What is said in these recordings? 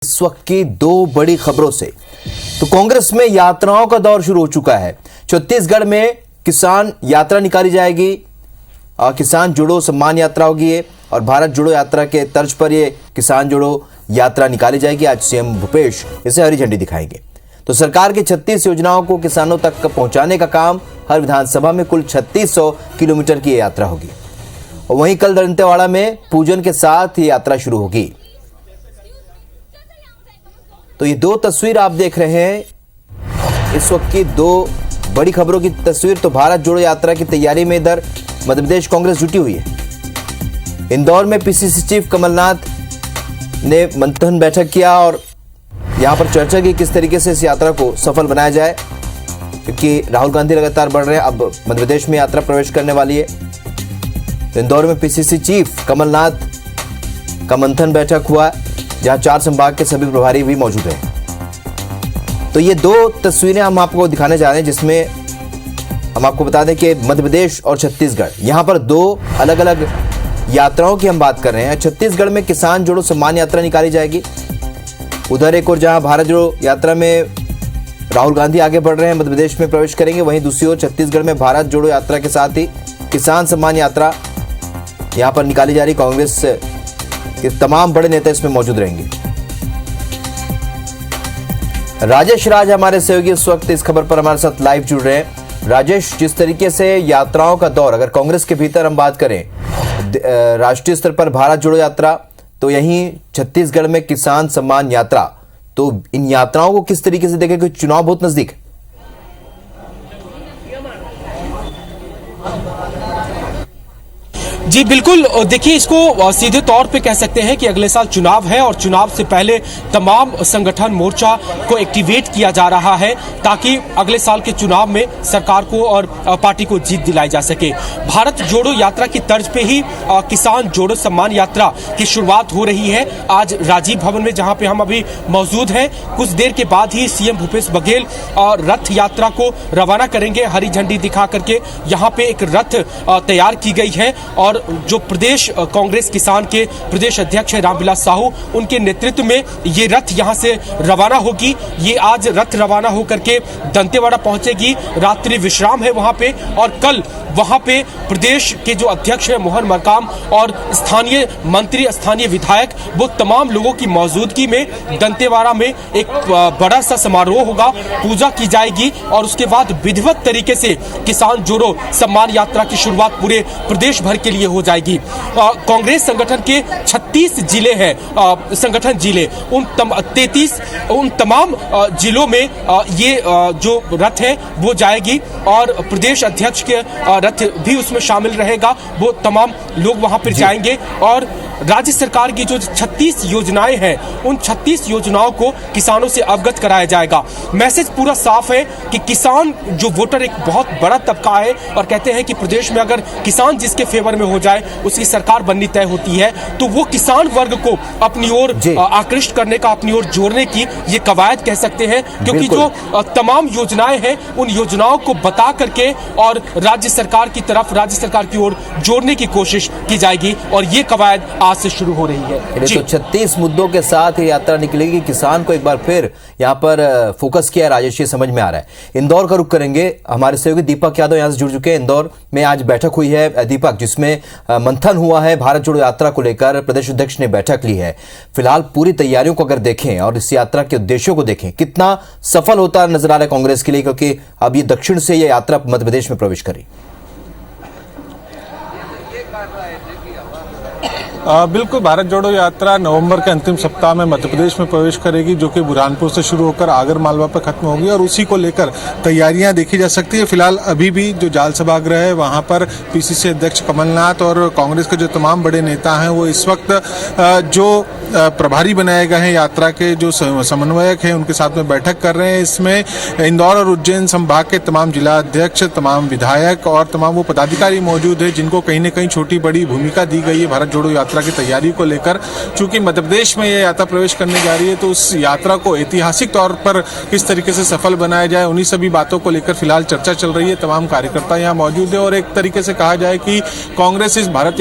इस वक्त की दो बड़ी खबरों से तो कांग्रेस में यात्राओं का दौर शुरू हो चुका है। छत्तीसगढ़ में किसान यात्रा निकाली जाएगी और किसान जोड़ो सम्मान यात्रा होगी ये, और भारत जोड़ो यात्रा के तर्ज पर ये किसान जोड़ो यात्रा निकाली जाएगी। आज सीएम भूपेश इसे हरी झंडी दिखाएंगे। तो सरकार की 36 योजनाओं को किसानों तक पहुंचाने का काम, हर विधानसभा में कुल 3600 किलोमीटर की यात्रा होगी। और वहीं कल दंतेवाड़ा में पूजन के साथ ये यात्रा शुरू होगी। तो ये दो तस्वीर आप देख रहे हैं, इस वक्त की दो बड़ी खबरों की तस्वीर। तो भारत जोड़ो यात्रा की तैयारी में इधर मध्य प्रदेश कांग्रेस जुटी हुई है। इंदौर में पीसीसी चीफ कमलनाथ ने मंथन बैठक किया और यहां पर चर्चा की किस तरीके से इस यात्रा को सफल बनाया जाए, क्योंकि राहुल गांधी लगातार बढ़ रहे हैं। अब मध्य प्रदेश में यात्रा प्रवेश करने वाली है। तो इंदौर में पीसीसी चीफ कमलनाथ का मंथन बैठक हुआ, जहां 4 संभाग के सभी प्रभारी भी मौजूद हैं। तो ये दो तस्वीरें हम आपको दिखाने जा रहे हैं, जिसमें हम आपको बता दें कि मध्य प्रदेश और छत्तीसगढ़, यहां पर दो अलग अलग यात्राओं की हम बात कर रहे हैं। छत्तीसगढ़ में किसान जोड़ो सम्मान यात्रा निकाली जाएगी। उधर एक और जहां भारत जोड़ो यात्रा में राहुल गांधी आगे बढ़ रहे हैं, मध्य प्रदेश में प्रवेश करेंगे, वहीं दूसरी ओर छत्तीसगढ़ में भारत जोड़ो यात्रा के साथ ही किसान सम्मान यात्रा यहां पर निकाली जा रही। कांग्रेस के तमाम बड़े नेता इसमें मौजूद रहेंगे। राजेश राज हमारे सहयोगी इस वक्त इस खबर पर हमारे साथ लाइव जुड़ रहे हैं। राजेश, जिस तरीके से यात्राओं का दौर, अगर कांग्रेस के भीतर हम बात करें, राष्ट्रीय स्तर पर भारत जोड़ो यात्रा, तो यहीं छत्तीसगढ़ में किसान सम्मान यात्रा, तो इन यात्राओं को किस तरीके से देखें, क्योंकि चुनाव बहुत नजदीक है। जी बिल्कुल, देखिए इसको सीधे तौर पे कह सकते हैं कि अगले साल चुनाव है और चुनाव से पहले तमाम संगठन मोर्चा को एक्टिवेट किया जा रहा है, ताकि अगले साल के चुनाव में सरकार को और पार्टी को जीत दिलाई जा सके। भारत जोड़ो यात्रा की तर्ज पे ही किसान जोड़ो सम्मान यात्रा की शुरुआत हो रही है। आज राजीव भवन में, जहां पे हम अभी मौजूद हैं, कुछ देर के बाद ही सीएम भूपेश बघेल रथ यात्रा को रवाना करेंगे। हरी झंडी दिखा करके यहाँ पे एक रथ तैयार की गई है और जो प्रदेश कांग्रेस किसान के प्रदेश अध्यक्ष है रामविलास साहू, उनके नेतृत्व में ये रथ यहां से रवाना होगी। ये आज रथ रवाना होकर के दंतेवाड़ा पहुंचेगी, रात्रि विश्राम है वहां पे, और कल वहां पे प्रदेश के जो अध्यक्ष है मोहन मरकाम और स्थानीय मंत्री, स्थानीय विधायक, वो तमाम लोगों की मौजूदगी में दंतेवाड़ा में एक बड़ा सा समारोह होगा, पूजा की जाएगी और उसके बाद विधिवत तरीके से किसान जोड़ो सम्मान यात्रा की शुरुआत पूरे प्रदेश भर के लिए हो जाएगी। कांग्रेस संगठन के 36 जिले हैं, संगठन जिले, उन तमाम जिलों में ये जो रथ है वो जाएगी और प्रदेश अध्यक्ष के रथ भी उसमें शामिल रहेगा। वो तमाम लोग वहां पर जाएंगे और राज्य सरकार की जो 36 योजनाएं हैं, उन 36 योजनाओं को किसानों से अवगत कराया जाएगा। मैसेज पूरा साफ है कि किसान जो वोटर एक बहुत बड़ा तबका है और कहते हैं कि प्रदेश में अगर किसान जिसके फेवर में हो जाए उसकी सरकार बननी तय होती है, तो वो किसान वर्ग को अपनी ओर आकृष्ट करने का, अपनी ओर जोड़ने की ये कवायद कह सकते हैं, क्योंकि जो तमाम योजनाएं हैं उन योजनाओं को बता करके और राज्य सरकार की तरफ, राज्य सरकार की ओर जोड़ने की कोशिश की जाएगी और ये कवायद आज से शुरू हो रही है। तो 36 मुद्दों के साथ ये यात्रा निकलेगी। किसान को एक बार फिर यहाँ पर फोकस किया है राजेश, ये समझ में आ रहा है। इंदौर का रुख करेंगे, हमारे सहयोगी दीपक यादव यहाँ से जुड़ चुके हैं। इंदौर में आज बैठक हुई है दीपक, जिसमें मंथन हुआ है भारत जोड़ो यात्रा को लेकर, प्रदेश अध्यक्ष ने बैठक ली है। फिलहाल पूरी तैयारियों को अगर देखें और इस यात्रा के उद्देश्यों को देखें, कितना सफल होता नजर आ रहा है कांग्रेस के लिए, क्योंकि अब ये दक्षिण से ये यात्रा मध्य प्रदेश में प्रवेश करी। बिल्कुल, भारत जोड़ो यात्रा नवंबर के अंतिम सप्ताह में मध्य प्रदेश में प्रवेश करेगी, जो कि बुरहानपुर से शुरू होकर आगर मालवा पर खत्म होगी और उसी को लेकर तैयारियां देखी जा सकती है। फिलहाल अभी भी जो जाल सभागृह है वहां पर पीसीसी अध्यक्ष कमलनाथ और कांग्रेस के जो तमाम बड़े नेता हैं वो इस वक्त जो प्रभारी बनाए गए हैं यात्रा के, जो समन्वयक हैं, उनके साथ में बैठक कर रहे हैं। इसमें इंदौर और उज्जैन संभाग के तमाम जिला अध्यक्ष, तमाम विधायक और तमाम वो पदाधिकारी मौजूद है, जिनको कहीं न कहीं छोटी बड़ी भूमिका दी गई है भारत जोड़ो यात्रा यात्रा की तैयारी को लेकर। चूंकि मध्य प्रदेश में ये यात्रा प्रवेश करने जा रही है, तो उस यात्रा को ऐतिहासिक तौर पर किस तरीके से सफल बनाया जाए, उन्हीं सभी बातों को लेकर फिलहाल चर्चा चल रही है। तमाम कार्यकर्ता यहाँ मौजूद है और एक तरीके से कहा जाए कि कांग्रेस इस भारत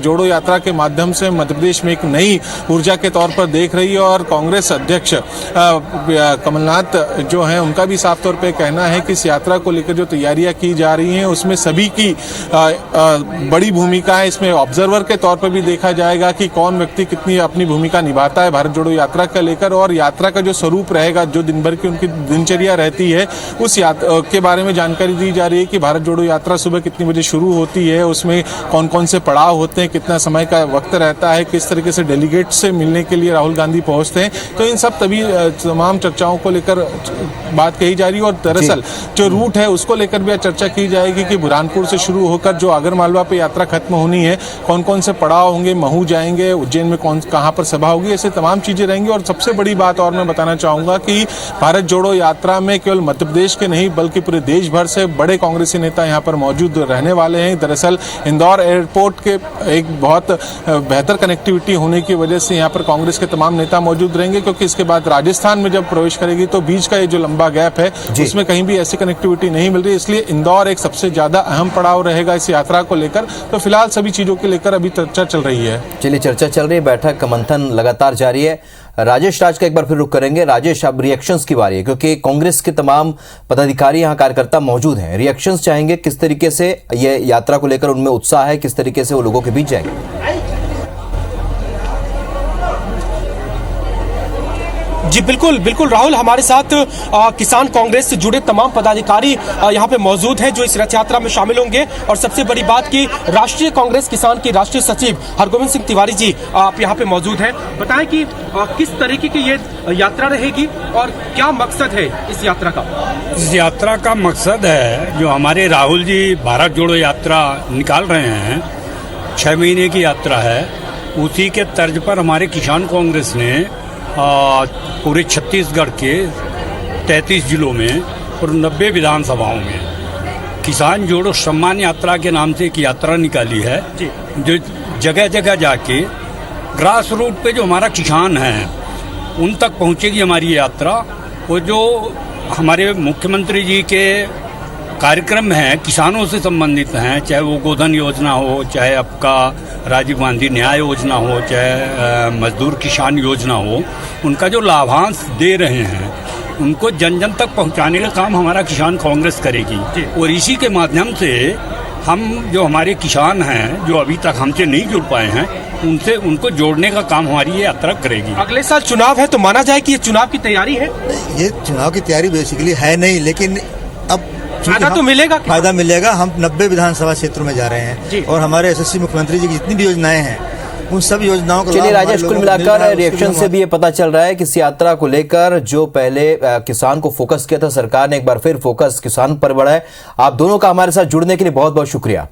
जोड़ो यात्रा के माध्यम से मध्य प्रदेश में एक नई ऊर्जा के तौर पर देख रही है। और कांग्रेस अध्यक्ष कमलनाथ जो हैं, उनका भी साफ तौर पे कहना है कि इस यात्रा को लेकर जो तैयारियां की जा रही हैं उसमें सभी की बड़ी भूमिका है। इसमें ऑब्जर्वर के तौर पर भी देखा जाएगा कि कौन व्यक्ति कितनी अपनी भूमिका निभाता है भारत जोड़ो यात्रा का लेकर, और यात्रा का जो स्वरूप रहेगा, जो दिन भर की उनकी दिनचर्या रहती है, उस के बारे में जानकारी दी जा रही है कि भारत जोड़ो यात्रा सुबह कितनी बजे शुरू होती है, उसमें कौन कौन से पड़ाव होते हैं, कितना समय का वक्त रहता है, किस तरीके से डेलीगेट से मिलने के लिए राहुल गांधी पहुंचते हैं। तो इन सब तमाम चर्चाओं को लेकर बात कही जा रही है। और दरअसल जो रूट है उसको लेकर भी चर्चा की जाएगी कि बुरहानपुर से शुरू होकर जो आगर मालवा पे यात्रा खत्म होनी है, कौन कौन से पड़ाव होंगे, महू जाएंगे, उज्जैन में कहाँ पर सभा होगी, ऐसे तमाम चीजें रहेंगी। और सबसे बड़ी बात और मैं बताना चाहूंगा कि भारत जोड़ो यात्रा में केवल मध्य प्रदेश के नहीं बल्कि पूरे देश भर से बड़े कांग्रेसी नेता यहाँ पर मौजूद रहने वाले हैं। दरअसल इंदौर एयरपोर्ट के एक बहुत बेहतर कनेक्टिविटी होने की वजह से यहाँ पर कांग्रेस के तमाम नेता मौजूद रहेंगे, क्योंकि इसके बाद राजस्थान में जब प्रवेश करेगी तो बीच का ये जो लंबा गैप है उसमें कहीं भी ऐसी कनेक्टिविटी नहीं मिल रही, इसलिए इंदौर एक सबसे ज्यादा अहम पड़ाव रहेगा इस यात्रा को लेकर। तो फिलहाल सभी चीजों को लेकर अभी चर्चा चल रही है। चलिए, चर्चा चल रही है, बैठक मंथन लगातार जारी है। राजेश राज का एक बार फिर रुख करेंगे। राजेश, अब रिएक्शंस की बारी है, क्योंकि कांग्रेस के तमाम पदाधिकारी यहाँ कार्यकर्ता मौजूद हैं। रिएक्शंस चाहेंगे, किस तरीके से ये यात्रा को लेकर उनमें उत्साह है, किस तरीके से वो लोगों के बीच जाएंगे। जी बिल्कुल बिल्कुल राहुल, हमारे साथ किसान कांग्रेस से जुड़े तमाम पदाधिकारी यहाँ पे मौजूद हैं जो इस रथ यात्रा में शामिल होंगे। और सबसे बड़ी बात कि राष्ट्रीय कांग्रेस किसान के राष्ट्रीय सचिव हरगोविंद सिंह तिवारी जी आप यहाँ पे मौजूद हैं। बताएं कि किस तरीके की ये यात्रा रहेगी और क्या मकसद है इस यात्रा का। इस यात्रा का मकसद है, जो हमारे राहुल जी भारत जोड़ो यात्रा निकाल रहे हैं, 6 महीने की यात्रा है, उसी के तर्ज पर हमारे किसान कांग्रेस ने पूरे छत्तीसगढ़ के 33 जिलों में और 90 विधानसभाओं में किसान जोड़ो सम्मान यात्रा के नाम से एक यात्रा निकाली है, जो जगह जगह जाके ग्रास रूट पे जो हमारा किसान है उन तक पहुंचेगी हमारी यात्रा। वो जो हमारे मुख्यमंत्री जी के कार्यक्रम हैं किसानों से संबंधित हैं, चाहे वो गोधन योजना हो, चाहे आपका राजीव गांधी न्याय योजना हो, चाहे मजदूर किसान योजना हो, उनका जो लाभांश दे रहे हैं उनको जन जन तक पहुंचाने का काम हमारा किसान कांग्रेस करेगी। और इसी के माध्यम से हम जो हमारे किसान हैं जो अभी तक हमसे नहीं जुड़ पाए हैं उनसे उनको जोड़ने का काम हमारी ये यात्रा करेगी। अगले साल चुनाव है तो माना जाए कि ये चुनाव की तैयारी है। ये चुनाव की तैयारी बेसिकली है नहीं, लेकिन अब फायदा तो मिलेगा, फायदा मिलेगा। हम 90 विधानसभा क्षेत्रों में जा रहे हैं और हमारे यशस्वी मुख्यमंत्री जी की जितनी भी योजनाएं हैं उन सब योजनाओं को। चलिए राजेश, कुल मिलाकर रिएक्शन से भी ये पता चल रहा है कि इस यात्रा को लेकर जो पहले किसान को फोकस किया था सरकार ने, एक बार फिर फोकस किसान पर बढ़ा है। आप दोनों का हमारे साथ जुड़ने के लिए बहुत बहुत शुक्रिया।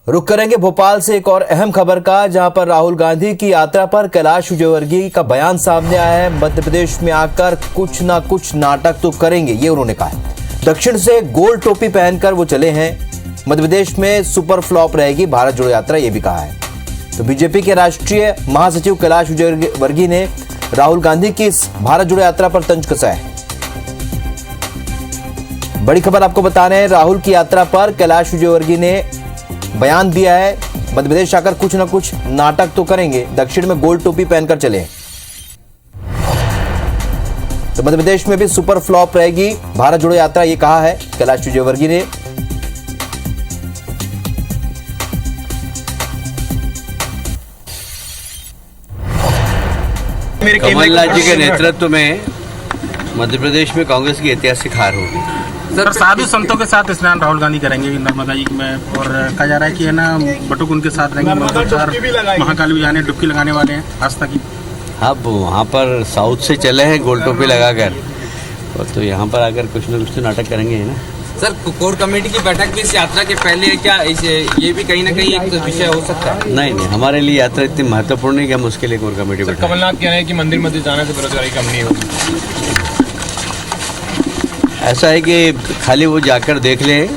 रुक करेंगे भोपाल से एक और अहम खबर का, जहां पर राहुल गांधी की यात्रा पर कैलाश विजयवर्गीय का बयान सामने आया है। मध्य प्रदेश में आकर कुछ ना कुछ नाटक तो करेंगे, ये उन्होंने कहा है। दक्षिण से गोल टोपी पहनकर वो चले हैं। मध्य प्रदेश में सुपर फ्लॉप रहेगी भारत जोड़ो यात्रा, ये भी कहा है। तो बीजेपी के राष्ट्रीय महासचिव कैलाश विजयवर्गीय ने राहुल गांधी की इस भारत जोड़ो यात्रा पर तंज कसा है। बड़ी खबर आपको बता रहे हैं, राहुल की यात्रा पर कैलाश विजयवर्गीय ने बयान दिया है। मध्य प्रदेश आकर कुछ ना कुछ नाटक तो करेंगे, दक्षिण में गोल टोपी पहनकर चले। तो मध्य प्रदेश में भी सुपर फ्लॉप रहेगी भारत जोड़ो यात्रा, ये कहा है कैलाश विजयवर्गीय ने। कमलनाथ जी के नेतृत्व में मध्य प्रदेश में कांग्रेस की ऐतिहासिक हार होगी। सर, साधु संतों के साथ स्नान राहुल गांधी करेंगे नर्मदा जी में, और कहा जा रहा है कि है ना बटुक उनके साथ रहेंगे। महाकाल भी जाने डुबकी लगाने वाले हैं आस्था की। अब वहाँ पर साउथ से चले हैं गोल टोपी लगाकर, और तो यहाँ पर आकर कुछ न कुछ तो नाटक करेंगे ही ना। सर, कोर कमेटी की बैठक भी इस यात्रा के पहले है क्या? ये भी कहीं ना कहीं एक विषय हो सकता है। नहीं, हमारे लिए यात्रा इतनी महत्वपूर्ण नहीं कि हम उसके लिए कोर कमेटी बैठे। कमलनाथ कह रहे हैं कि मंदिर मध्य जाने से बेरोजगारी कम नहीं होगी। ऐसा है कि खाली वो जाकर देख लें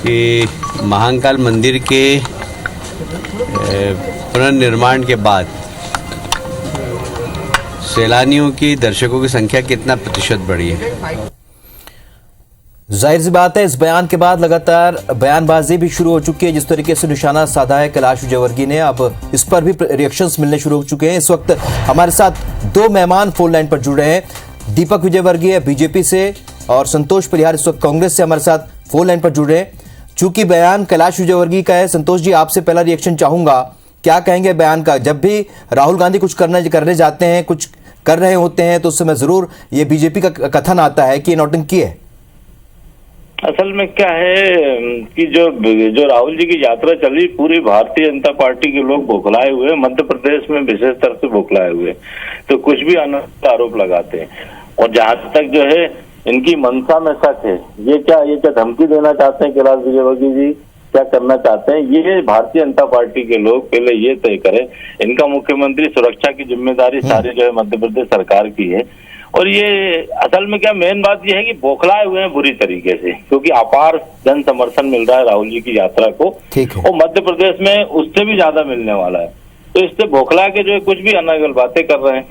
कि महाकाल मंदिर के पुनर्निर्माण के बाद सैलानियों की, दर्शकों की संख्या कितना प्रतिशत बढ़ी है। जाहिर सी बात है, इस बयान के बाद लगातार बयानबाजी भी शुरू हो चुकी है। जिस तरीके से निशाना साधा है कैलाश विजयवर्गीय ने, अब इस पर भी रिएक्शंस मिलने शुरू हो चुके हैं। इस वक्त हमारे साथ दो मेहमान फोन लाइन पर जुड़ रहे हैं। दीपक विजयवर्गीय बीजेपी से और संतोष परिहार इस वक्त कांग्रेस से हमारे साथ फोन लाइन पर जुड़ रहे हैं। चूंकि बयान कैलाश विजयवर्गीय का है, संतोष जी आपसे पहला रिएक्शन चाहूंगा, क्या कहेंगे बयान का? जब भी राहुल गांधी कुछ करने जाते हैं, कुछ कर रहे होते हैं, तो उस समय जरूर ये बीजेपी का कथन आता है कि ये नौटंकी है। असल में क्या है कि जो राहुल जी की यात्रा चली, पूरी भारतीय जनता पार्टी के लोग बौखलाए हुए, मध्य प्रदेश में विशेष तरह से बौखलाए हुए, तो कुछ भी अनर्थ आरोप लगाते हैं। और जहां तक जो है इनकी मंशा में शक है, ये क्या धमकी देना चाहते हैं कैलाश विजयवर्गीय जी, क्या करना चाहते हैं, ये भारतीय जनता पार्टी के लोग पहले ये तय करें। इनका मुख्यमंत्री सुरक्षा की जिम्मेदारी सारी जो है मध्य प्रदेश सरकार की है। और ये असल में क्या मेन बात ये है कि बौखलाए हुए हैं बुरी तरीके से, क्योंकि अपार जन समर्थन मिल रहा है राहुल जी की यात्रा को, और मध्य प्रदेश में उससे भी ज्यादा मिलने वाला है। तो इससे बौखला के जो है कुछ भी अनर्गल बातें कर रहे हैं।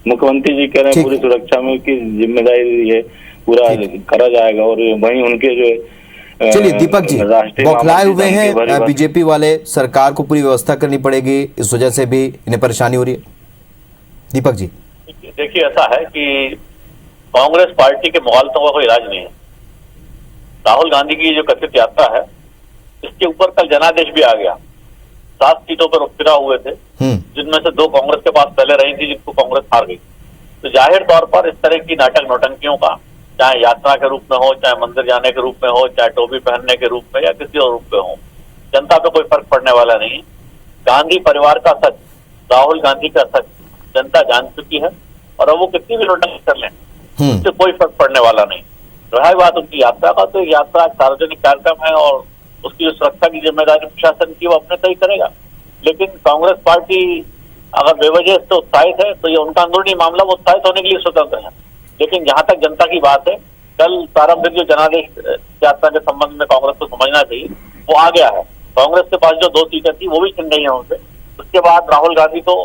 मुख्यमंत्री जी कह रहे हैं पूरी सुरक्षा में की जिम्मेदारी है, पूरा करा जाएगा। और वहीं उनके जो चलिए दीपक जी बौखलाए हुए हैं बीजेपी वाले, सरकार को पूरी व्यवस्था करनी पड़ेगी, इस वजह से भी इन्हें परेशानी हो रही है। दीपक जी देखिए, ऐसा है कि कांग्रेस पार्टी के मुखालिफों का कोई इलाज नहीं है। राहुल गांधी की जो कथित यात्रा है, इसके ऊपर कल जनादेश भी आ गया। 7 सीटों पर उपचुनाव हुए थे, जिनमें से 2 कांग्रेस के पास पहले रही थी, जिनको कांग्रेस हार गई। तो जाहिर तौर पर इस तरह की नाटक नौटंकियों का, चाहे यात्रा के रूप में हो, चाहे मंदिर जाने के रूप में हो, चाहे टोपी पहनने के रूप में या किसी और रूप में हो, जनता पे कोई फर्क पड़ने वाला नहीं। गांधी परिवार का सच, राहुल गांधी का सच जनता जान चुकी है, और अब वो कितनी भी नोटिस कर लें, उससे कोई फर्क पड़ने वाला नहीं। रहा बात उनकी यात्रा का, तो यात्रा सार्वजनिक कार्यक्रम है और उसकी जो सुरक्षा की जिम्मेदारी प्रशासन की वो अपने तय करेगा। लेकिन कांग्रेस पार्टी अगर बेवजह से उत्साहित है तो ये उनका अंदरूनी मामला, वो उत्साहित होने के लिए स्वतंत्र है। लेकिन जहां तक जनता की बात है, कल प्रारंभिक जो जनादेश यात्रा के संबंध में कांग्रेस को समझना चाहिए, वो आ गया है। कांग्रेस के पास जो 2 सीटें थी वो भी छिन गई है उनसे। उसके बाद राहुल गांधी को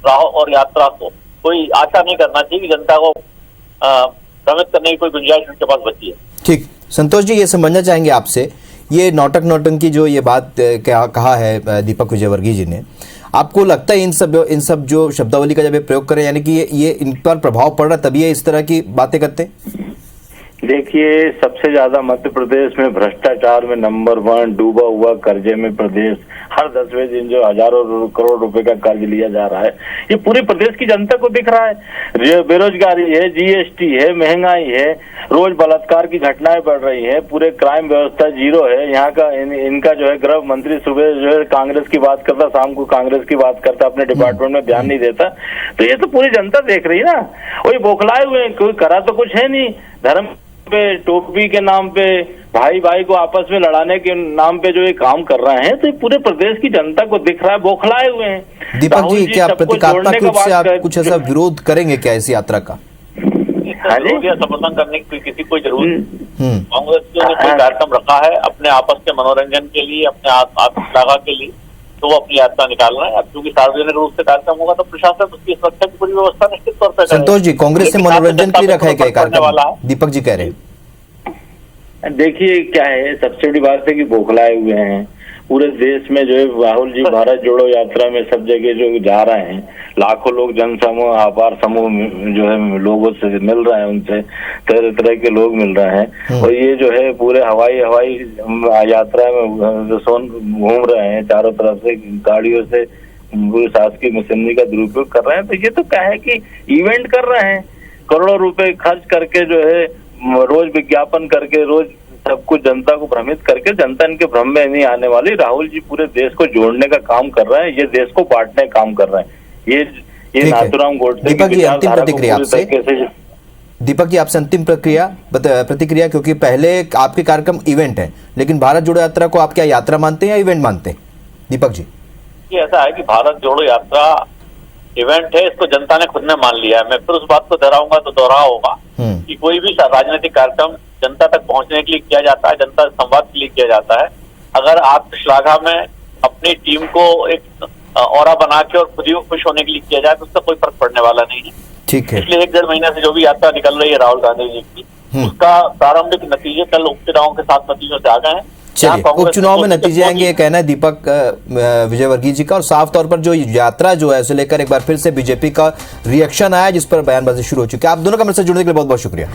और यात्रा को कोई आशा नहीं करना चाहिए कि जनता को भ्रमित करने की कोई गुंजाइश उनके पास बची है। ठीक, संतोष जी ये समझना चाहेंगे आपसे, ये नौटंकी जो ये बात कहा है दीपक विजयवर्गीय जी ने, आपको लगता है इन सब जो शब्दावली का जब ये प्रयोग करें, यानी कि ये इन पर प्रभाव पड़ रहा तभी ये इस तरह की बातें करते हैं? देखिए, सबसे ज्यादा मध्य प्रदेश में भ्रष्टाचार में नंबर 1, डूबा हुआ कर्जे में प्रदेश, हर 10वें दिन जो हजारों करोड़ रुपए का कर्ज लिया जा रहा है, ये पूरे प्रदेश की जनता को दिख रहा है। बेरोजगारी है, जीएसटी है, महंगाई है, रोज बलात्कार की घटनाएं बढ़ रही है, पूरे क्राइम व्यवस्था जीरो है। यहाँ का इनका जो है गृह मंत्री सुबह जो है कांग्रेस की बात करता, शाम को कांग्रेस की बात करता, अपने डिपार्टमेंट में ध्यान नहीं देता। तो ये तो पूरी जनता देख रही है ना। वही बौखलाए हुए, कोई करा तो कुछ है नहीं। धर्म पे, टोपी के नाम पे, भाई भाई को आपस में लड़ाने के नाम पे जो ये काम कर रहे हैं, तो ये पूरे प्रदेश की जनता को दिख रहा है, बौखलाए हुए हैं। दीपक जी क्या प्रतीकात्मक रूप से आप कुछ ऐसा विरोध करेंगे क्या इस यात्रा का? समर्थन करने की किसी कोई जरूरत नहीं। कांग्रेस ने कोई कार्यक्रम रखा है अपने आपस के मनोरंजन के लिए, अपने आत्मश्लाघा के लिए, तो वो अपनी यात्रा निकाल रहे हैं। अब क्योंकि सार्वजनिक रूप से कार्यक्रम होगा तो प्रशासन उसकी सुरक्षा की पूरी व्यवस्था निश्चित तौर पर करेगा। संतोष जी, कांग्रेस से मनोरंजन के लिए रखा है क्या कार्यक्रम? दीपक जी कह रहे हैं। देखिए क्या है, सबसे बड़ी बात है कि बौखलाए हुए हैं पूरे देश में। जो है राहुल जी भारत जोड़ो यात्रा में सब जगह जो जा रहे हैं, लाखों लोग, जन समूह, अपार समूह जो है लोगों से मिल रहे हैं, उनसे तरह तरह के लोग मिल रहे हैं। और ये जो है पूरे हवाई यात्रा में घूम रहे हैं, चारों तरफ से गाड़ियों से पूरी शासकीय मशीनरी का दुरुपयोग कर रहे हैं। तो ये तो क्या है कि इवेंट कर रहे हैं, करोड़ों रुपए खर्च करके जो है, रोज विज्ञापन करके, रोज सब कुछ जनता को भ्रमित करके, जनता इनके भ्रम में नहीं आने वाली। राहुल जी पूरे देश को जोड़ने का काम कर रहे हैं, ये देश को बांटने का काम कर रहे हैं। ये नाथूराम गोडसे दीपक जी अंतिम प्रतिक्रिया आपसे। दीपक जी आपसे अंतिम प्रतिक्रिया, क्योंकि पहले आपके कार्यक्रम इवेंट है, लेकिन भारत जोड़ो यात्रा को आप क्या यात्रा मानते हैं या इवेंट मानते हैं? दीपक जी ये ऐसा है कि भारत जोड़ो यात्रा इवेंट है, इसको जनता ने खुद ने मान लिया है। मैं फिर उस बात को दोहराऊंगा तो दोहरा होगा कि कोई भी राजनीतिक कार्यक्रम जनता तक पहुंचने के लिए किया जाता है, जनता से संवाद के लिए किया जाता है। अगर आत्मश्लाघा में अपनी टीम को एक औरा बना के और खुद ही खुश होने के लिए किया जाए तो उससे कोई फर्क पड़ने वाला नहीं है। ठीक है। पिछले 1-1.5 महीने से जो भी यात्रा निकल रही है राहुल गांधी जी की, उसका प्रारंभिक नतीजे कल उपचुनाव के 7 नतीजों से आ गए हैं। चलिए, उपचुनाव में नतीजे आएंगे, ये कहना है दीपक विजयवर्गीय जी का। और साफ तौर पर जो यात्रा जो है उसे लेकर एक बार फिर से बीजेपी का रिएक्शन आया, जिस पर बयानबाजी शुरू हो चुकी है। आप दोनों का मेरे से जुड़ने के लिए बहुत बहुत शुक्रिया।